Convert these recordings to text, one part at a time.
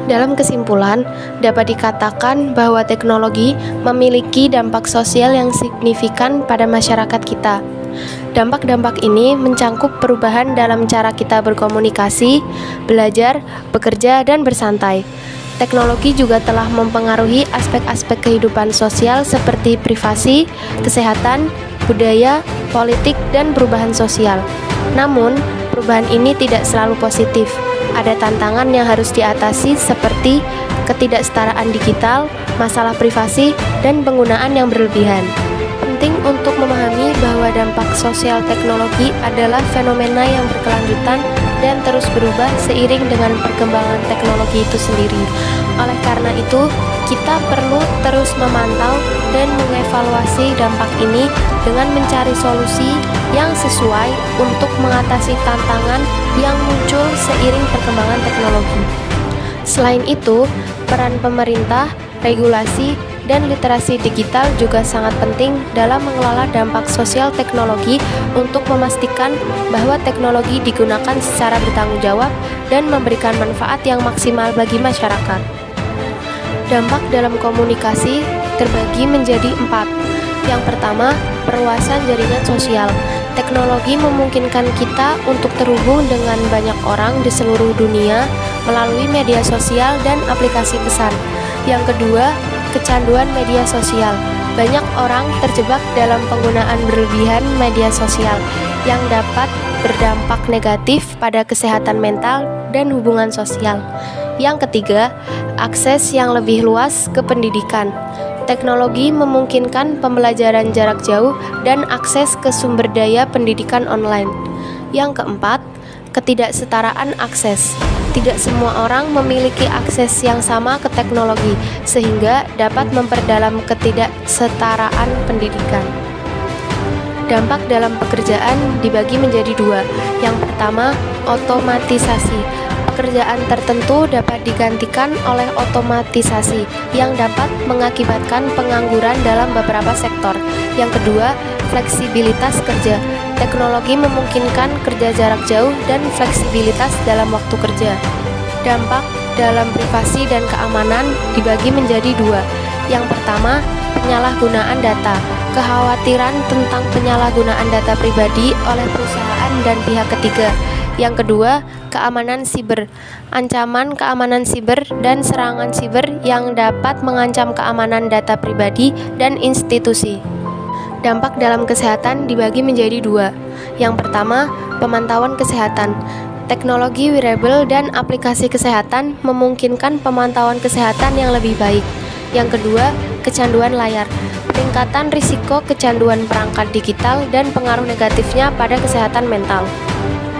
Dalam kesimpulan, dapat dikatakan bahwa teknologi memiliki dampak sosial yang signifikan pada masyarakat kita. Dampak-dampak ini mencangkup perubahan dalam cara kita berkomunikasi, belajar, bekerja, dan bersantai. Teknologi juga telah mempengaruhi aspek-aspek kehidupan sosial seperti privasi, kesehatan, budaya, politik, dan perubahan sosial. Namun, perubahan ini tidak selalu positif. Ada tantangan yang harus diatasi seperti ketidaksetaraan digital, masalah privasi, dan penggunaan yang berlebihan. Penting untuk memahami bahwa dampak sosial teknologi adalah fenomena yang berkelanjutan dan terus berubah seiring dengan perkembangan teknologi itu sendiri. Oleh karena itu, kita perlu terus memantau dan mengevaluasi dampak ini dengan mencari solusi yang sesuai untuk mengatasi tantangan yang muncul seiring perkembangan teknologi. Selain itu, peran pemerintah, regulasi, dan literasi digital juga sangat penting dalam mengelola dampak sosial teknologi untuk memastikan bahwa teknologi digunakan secara bertanggung jawab dan memberikan manfaat yang maksimal bagi masyarakat. Dampak dalam komunikasi terbagi menjadi 4. Yang pertama, perluasan jaringan sosial. Teknologi memungkinkan kita untuk terhubung dengan banyak orang di seluruh dunia melalui media sosial dan aplikasi pesan. Yang kedua, kecanduan media sosial. Banyak orang terjebak dalam penggunaan berlebihan media sosial yang dapat berdampak negatif pada kesehatan mental dan hubungan sosial. Yang ketiga, akses yang lebih luas ke pendidikan. Teknologi memungkinkan pembelajaran jarak jauh dan akses ke sumber daya pendidikan online. Yang keempat, ketidaksetaraan akses. Tidak semua orang memiliki akses yang sama ke teknologi, sehingga dapat memperdalam ketidaksetaraan pendidikan. Dampak dalam pekerjaan dibagi menjadi 2. Yang pertama, otomatisasi. Pekerjaan tertentu dapat digantikan oleh otomatisasi yang dapat mengakibatkan pengangguran dalam beberapa sektor. Yang kedua, fleksibilitas kerja. Teknologi memungkinkan kerja jarak jauh dan fleksibilitas dalam waktu kerja. Dampak dalam privasi dan keamanan dibagi menjadi 2. Yang pertama, penyalahgunaan data. Kekhawatiran tentang penyalahgunaan data pribadi oleh perusahaan dan pihak ketiga. Yang kedua, keamanan siber. Ancaman keamanan siber dan serangan siber yang dapat mengancam keamanan data pribadi dan institusi. Dampak dalam kesehatan dibagi menjadi 2. Yang pertama, pemantauan kesehatan. Teknologi wearable dan aplikasi kesehatan memungkinkan pemantauan kesehatan yang lebih baik. Yang kedua, kecanduan layar. Peningkatan risiko kecanduan perangkat digital dan pengaruh negatifnya pada kesehatan mental.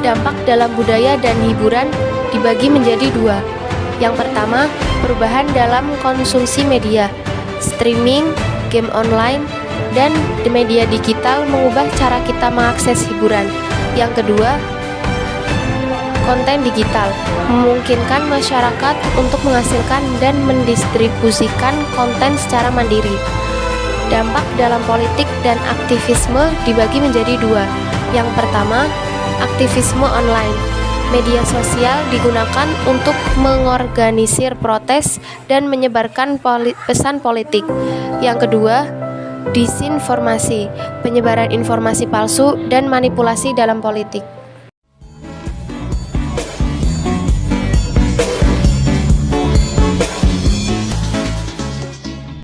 Dampak dalam budaya dan hiburan dibagi menjadi 2. Yang pertama, perubahan dalam konsumsi media. Streaming, game online, dan media digital mengubah cara kita mengakses hiburan. Yang kedua, konten digital memungkinkan masyarakat untuk menghasilkan dan mendistribusikan konten secara mandiri. Dampak dalam politik dan aktivisme dibagi menjadi 2. Yang pertama, aktivisme online. Media sosial digunakan untuk mengorganisir protes dan menyebarkan pesan politik. Yang kedua, disinformasi, penyebaran informasi palsu dan manipulasi dalam politik.